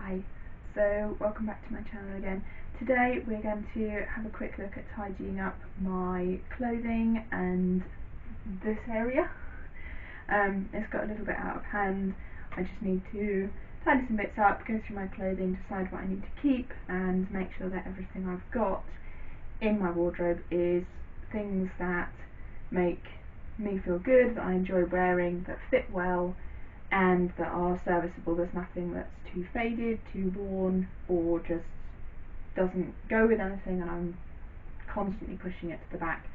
Hi, so welcome back to my channel again. Today we're going to have a quick look at tidying up my clothing and this area. It's got a little bit out of hand. I just need to tidy some bits up, go through my clothing, decide what I need to keep and make sure that everything I've got in my wardrobe is things that make me feel good, that I enjoy wearing, that fit well and that are serviceable. There's nothing that's too faded, too worn, or just doesn't go with anything and I'm constantly pushing it to the back.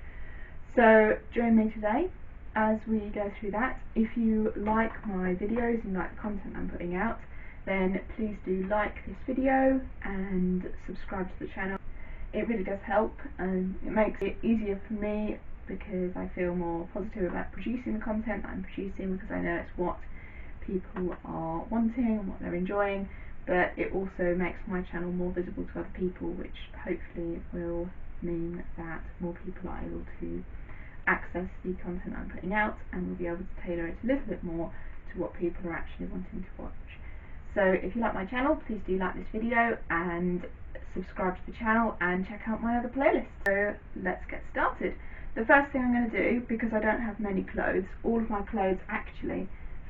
So join me today as we go through that. If you like my videos and like the content I'm putting out, then please do like this video and subscribe to the channel. It really does help and it makes it easier for me because I feel more positive about producing the content that I'm producing, because I know it's what people are wanting and what they're enjoying, but it also makes my channel more visible to other people, which hopefully will mean that more people are able to access the content I'm putting out and will be able to tailor it a little bit more to what people are actually wanting to watch. So if you like my channel, please do like this video and subscribe to the channel and check out my other playlists. So let's get started. The first thing I'm going to do, because I don't have many clothes, all of my clothes actually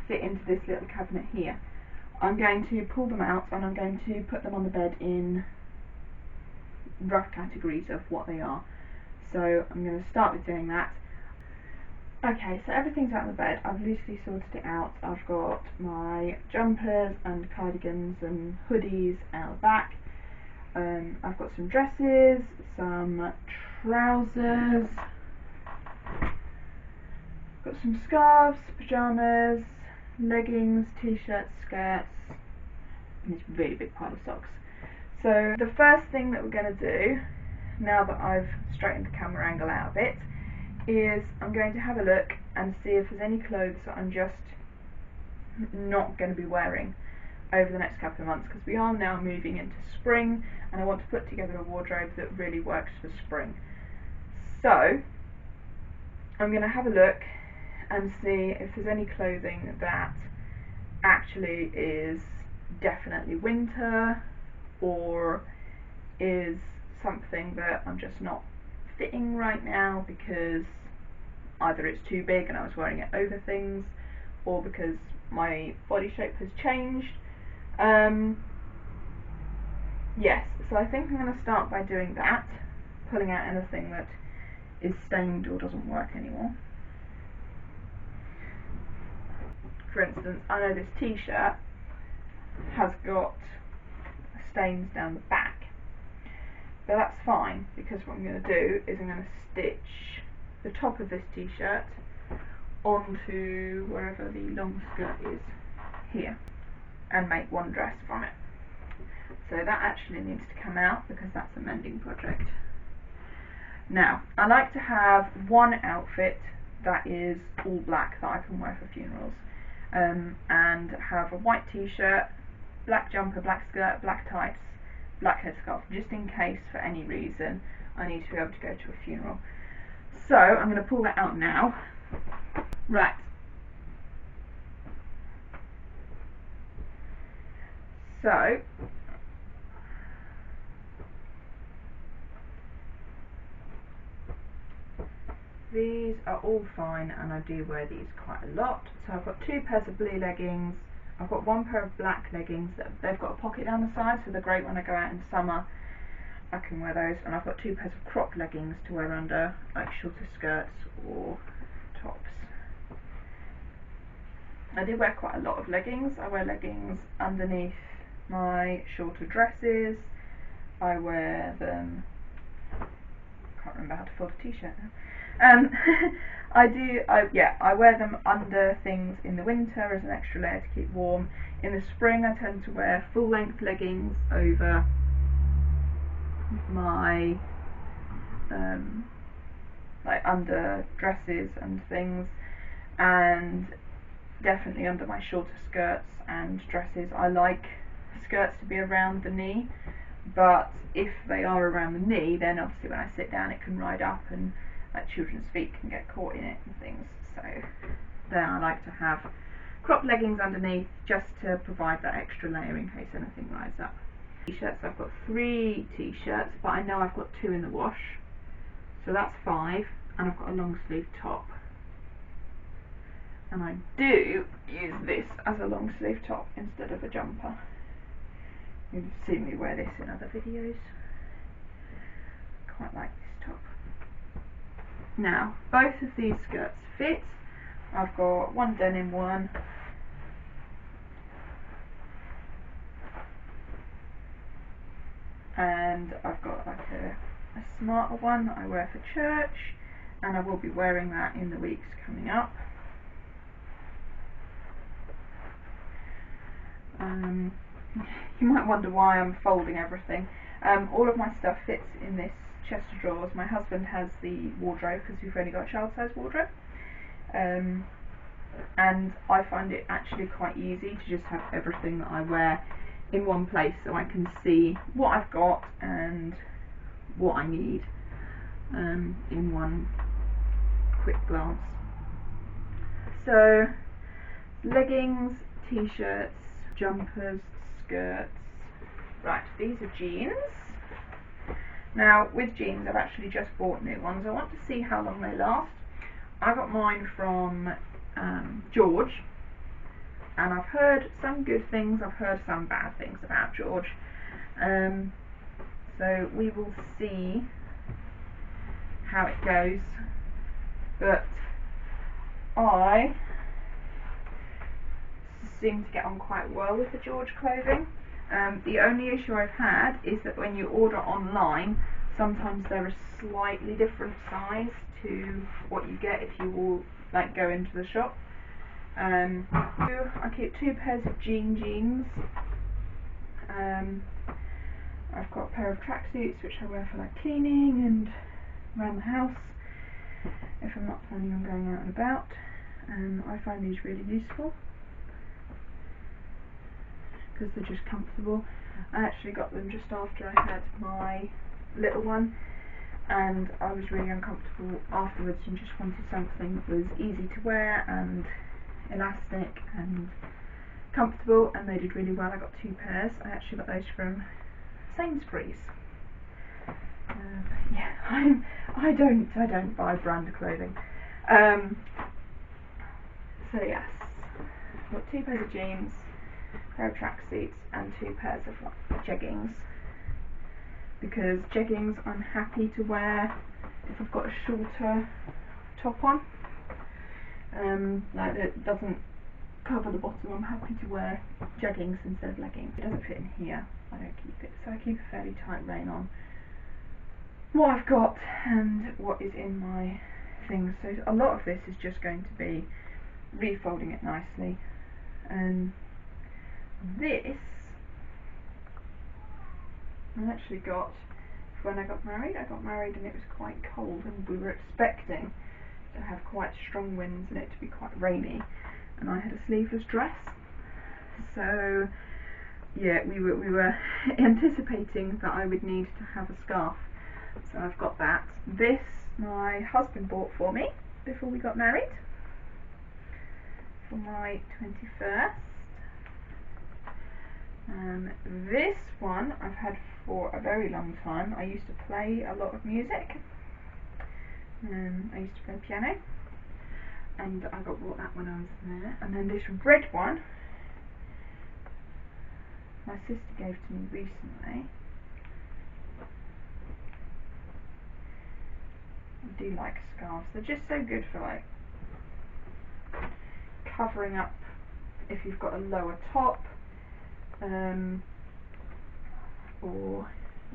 fit into this little cabinet here. I'm going to pull them out and I'm going to put them on the bed in rough categories of what they are. So I'm going to start with doing that. Okay, so everything's out on the bed. I've loosely sorted it out. I've got my jumpers and cardigans and hoodies out the back. I've got some dresses, some trousers, got some scarves, pyjamas, leggings, t-shirts, skirts, and this really big pile of socks. So the first thing that we're going to do, now that I've straightened the camera angle out of it, is I'm going to have a look and see if there's any clothes that I'm just not going to be wearing over the next couple of months, because we are now moving into spring and I want to put together a wardrobe that really works for spring. So I'm going to have a look and see if there's any clothing that actually is definitely winter or is something that I'm just not fitting right now because either it's too big and I was wearing it over things, or because my body shape has changed. Yes, so I think I'm going to start by doing that, pulling out anything that is stained or doesn't work anymore. For instance, I know this t-shirt has got stains down the back, but that's fine because what I'm going to do is I'm going to stitch the top of this t-shirt onto wherever the long skirt is here and make one dress from it. So that actually needs to come out because that's a mending project. Now, I like to have one outfit that is all black that I can wear for funerals, and have a white t-shirt, black jumper, black skirt, black tights, black headscarf, just in case for any reason I need to be able to go to a funeral. So I'm going to pull that out now. Right. So these are all fine and I do wear these quite a lot. So I've got two pairs of blue leggings, I've got one pair of black leggings that they've got a pocket down the side, so they're great when I go out in summer. I can wear those, and I've got two pairs of cropped leggings to wear under like shorter skirts or tops. I do wear quite a lot of leggings. I wear leggings underneath my shorter dresses. I wear them, I can't remember how to fold a t-shirt now. I wear them under things in the winter as an extra layer to keep warm. In the spring I tend to wear full length leggings over my like under dresses and things, and definitely under my shorter skirts and dresses. I like skirts to be around the knee, but if they are around the knee, then obviously when I sit down it can ride up and like children's feet can get caught in it and things, so then I like to have crop leggings underneath, just to provide that extra layer in case anything rises up. T-shirts, I've got 3 t-shirts, but I know I've got 2 in the wash, so that's 5, and I've got a long sleeve top. And I do use this as a long sleeve top instead of a jumper. You've seen me wear this in other videos. Quite like this top. Now, both of these skirts fit. I've got one denim one, and I've got like a smarter one that I wear for church, and I will be wearing that in the weeks coming up. You might wonder why I'm folding everything. All of my stuff fits in this chest of drawers. My husband has the wardrobe because we've only got a child size wardrobe, and I find it actually quite easy to just have everything that I wear in one place, so I can see what I've got and what I need in one quick glance. So leggings, t-shirts, jumpers, skirts. Right, these are jeans. Now with jeans I've actually just bought new ones. I want to see how long they last. I got mine from George, and I've heard some good things, I've heard some bad things about George. So we will see how it goes. But I seem to get on quite well with the George clothing. The only issue I've had is that when you order online, sometimes they're a slightly different size to what you get if you all like go into the shop. I keep 2 pairs of jeans. I've got a pair of tracksuits which I wear for like cleaning and around the house if I'm not planning on going out and about. I find these really useful because they're just comfortable. I actually got them just after I had my little one, and I was really uncomfortable afterwards and just wanted something that was easy to wear and elastic and comfortable, and they did really well. I got 2 pairs. I actually got those from Sainsbury's. Yeah, I don't buy brand clothing. So yes, I've got 2 pairs of jeans, a pair of tracksuits, and 2 pairs of jeggings. Because jeggings I'm happy to wear if I've got a shorter top on. Like it doesn't cover the bottom, I'm happy to wear jeggings instead of leggings. It doesn't fit in here, I don't keep it, so I keep a fairly tight rein on what I've got and what is in my things. So a lot of this is just going to be refolding it nicely. And this I actually got when I got married. I got married and it was quite cold, and we were expecting to have quite strong winds and it to be quite rainy, and I had a sleeveless dress, so yeah, we were anticipating that I would need to have a scarf, so I've got that. This my husband bought for me before we got married for my 21st. This one I've had for a very long time. I used to play a lot of music. I used to play piano, and I got bought that when I was there. And then this red one my sister gave to me recently. I do like scarves. They're just so good for like covering up if you've got a lower top, or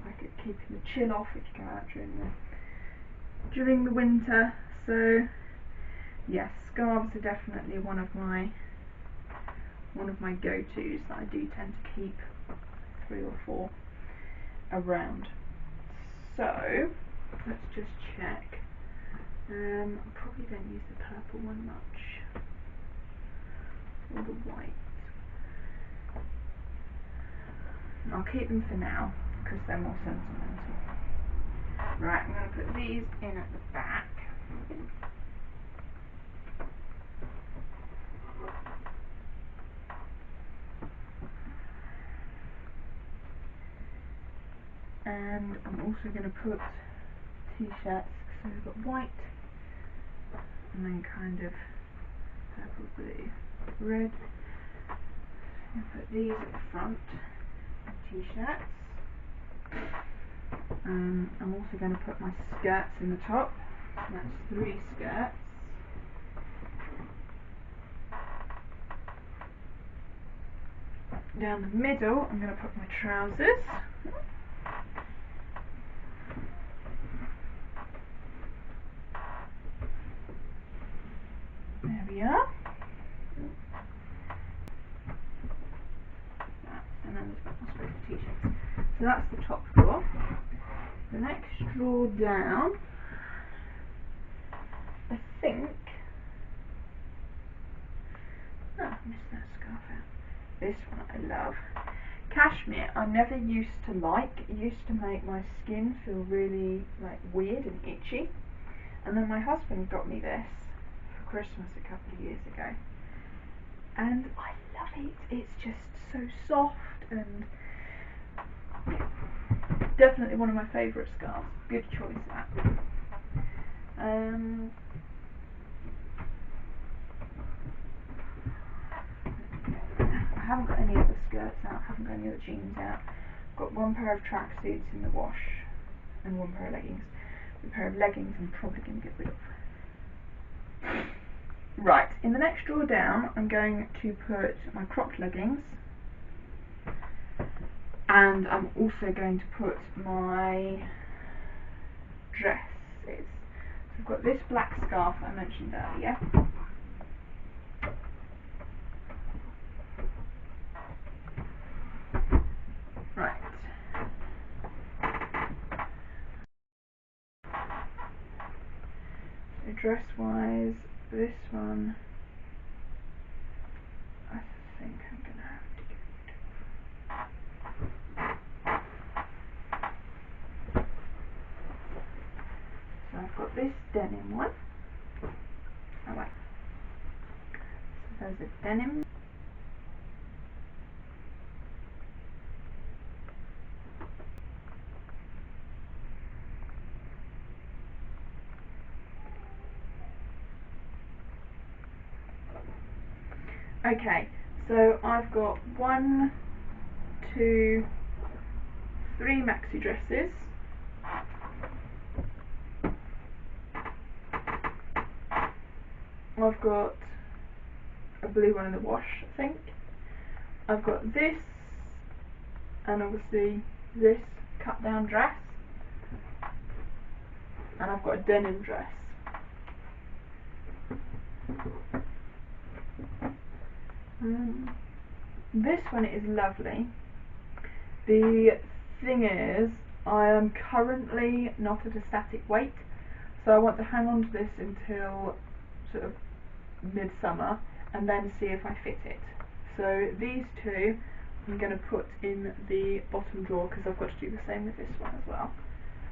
like it keeping the chill off if you go out during the winter. So yes, scarves are definitely one of my go-tos that I do tend to keep 3 or 4 around. So let's just check. I probably don't use the purple one much, or the white. I'll keep them for now because they're more sentimental. Right, I'm going to put these in at the back. and I'm also going to put t-shirts, so we've got white and then kind of purple, blue, red. I'm going to put these at the front, t-shirts. I'm also going to put my skirts in the top, that's 3 skirts. Down the middle I'm going to put my trousers. There we are. And then there's my space for t-shirts. So that's the top drawer. The next drawer down, I think. Oh, I missed that scarf out. This one I love. Cashmere I never used to like. It used to make my skin feel really like weird and itchy. And then my husband got me this for Christmas a couple of years ago. And I love it. It's just so soft and definitely one of my favourite scarves. Good choice that. I haven't got any other skirts out, haven't got any other jeans out. I've got one pair of tracksuits in the wash and one pair of leggings. The pair of leggings I'm probably going to get rid of. Right, in the next drawer down I'm going to put my cropped leggings, and I'm also going to put my dresses. So I've got this black scarf I mentioned earlier. Right. So dress wise, this one I think I'm going to have to get rid of. So I've got this denim one. Oh wait. So there's a denim. Okay, so I've got 1, 2, 3 maxi dresses. I've got a blue one in the wash, I think. I've got this, and obviously this cut down dress, and I've got a denim dress. This one is lovely. The thing is, I am currently not at a static weight, so I want to hang on to this until sort of midsummer and then see if I fit it. So these two I'm going to put in the bottom drawer because I've got to do the same with this one as well.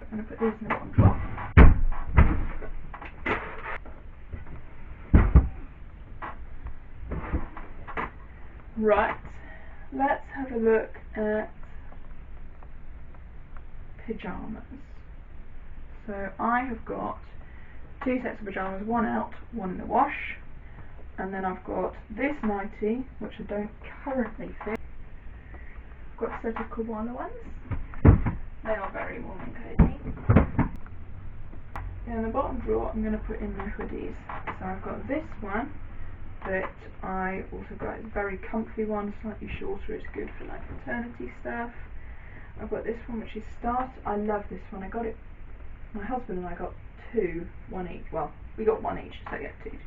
I'm going to put these in the bottom drawer. Right, let's have a look at pyjamas. So I have got 2 sets of pyjamas, one out, one in the wash, and then I've got this nightie, which I don't currently fit. I've got a set of koala ones. They are very warm and cozy. In the bottom drawer I'm going to put in my hoodies. So I've got this one that I also got. It's a very comfy one, slightly shorter, it's good for like maternity stuff. I've got this one which is Start. I love this one. I got it, my husband and I got 2, 1 each. Well, we got 1 each, so I get 2 each.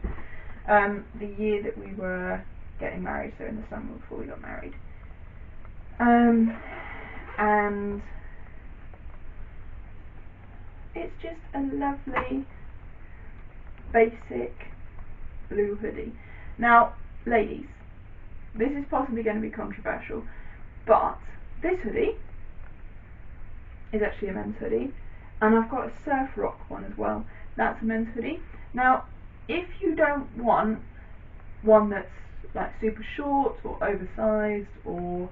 The year that we were getting married, so in the summer before we got married. And it's just a lovely basic blue hoodie. Now, ladies, this is possibly going to be controversial, but this hoodie is actually a men's hoodie, and I've got a surf rock one as well. That's a men's hoodie. Now, if you don't want one that's like super short or oversized or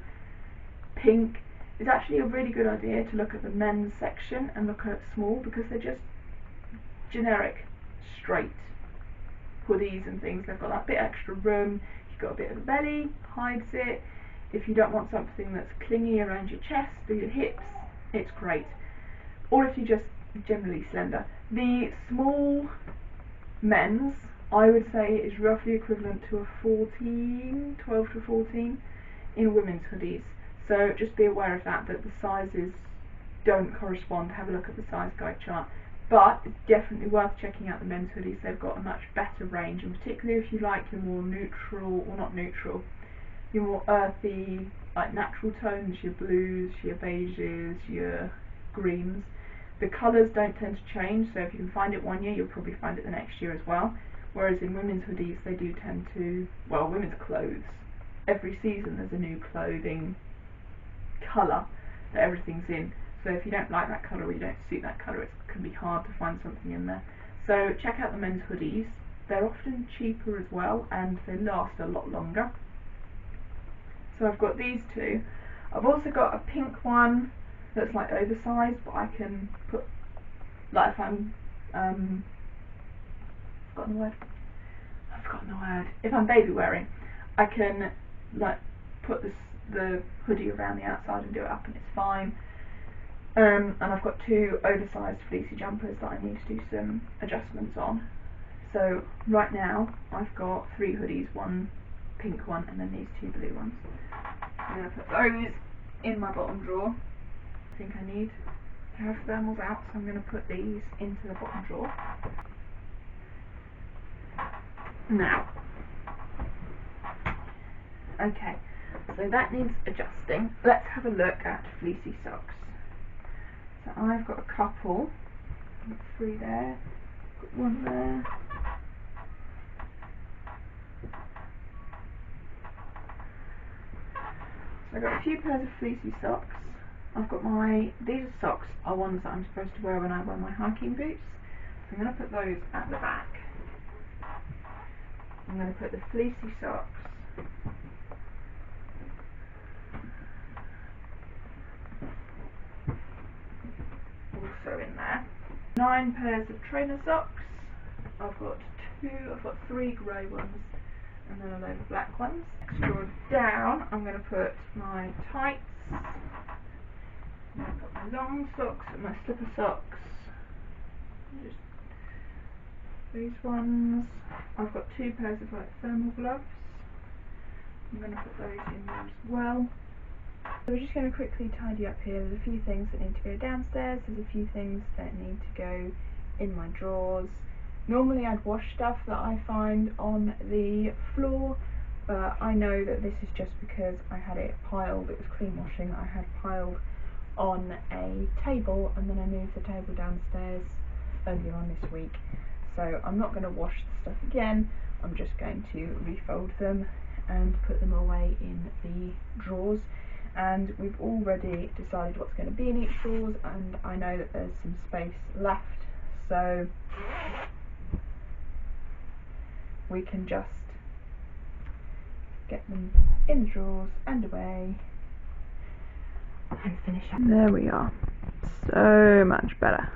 pink, it's actually a really good idea to look at the men's section and look at small, because they're just generic, straight hoodies and things. They've got that bit extra room. You've got a bit of a belly, hides it. If you don't want something that's clingy around your chest or your hips, it's great. Or if you're just generally slender. The small men's, I would say, is roughly equivalent to a 14, 12 to 14 in women's hoodies. So just be aware of that, that the sizes don't correspond. Have a look at the size guide chart. But it's definitely worth checking out the men's hoodies. They've got a much better range, and particularly if you like your more neutral, or not neutral, your more earthy, like natural tones, your blues, your beiges, your greens. The colours don't tend to change, so if you can find it one year, you'll probably find it the next year as well. Whereas in women's hoodies, they do tend to, well, women's clothes, every season there's a new clothing colour that everything's in. So if you don't like that colour or you don't suit that colour, it can be hard to find something in there. So check out the men's hoodies. They're often cheaper as well, and they last a lot longer. So I've got these two. I've also got a pink one that's like oversized, but I can put, like, if I'm I've forgotten the word. If I'm baby wearing, I can like put the hoodie around the outside and do it up, and it's fine. And I've got two oversized fleecy jumpers that I need to do some adjustments on. So right now I've got 3 hoodies, one pink one, and then these 2 blue ones. I'm going to put those in my bottom drawer. I think I need to have thermals out, so I'm going to put these into the bottom drawer. Now, okay, so that needs adjusting. Let's have a look at fleecy socks. So I've got a couple. I've got 3 there, got 1 there. So I've got a few pairs of fleecy socks. I've got these socks are ones that I'm supposed to wear when I wear my hiking boots. So I'm going to put those at the back. I'm going to put the fleecy socks also in there. 9 pairs of trainer socks. I've got 3 grey ones and then a load of black ones. Next drawer down, I'm going to put my tights. I've got my long socks and my slipper socks. Just these ones. I've got 2 pairs of like thermal gloves. I'm going to put those in there as well. So we're just going to quickly tidy up here. There's a few things that need to go downstairs. There's a few things that need to go in my drawers. Normally I'd wash stuff that I find on the floor, but I know that this is just because I had it piled. It was clean washing. I had piled on a table, and then I moved the table downstairs earlier on this week. So I'm not going to wash the stuff again. I'm just going to refold them and put them away in the drawers. And we've already decided what's going to be in each drawers, and I know that there's some space left, so we can just get them in the drawers and away and finish up. There we are. So much better.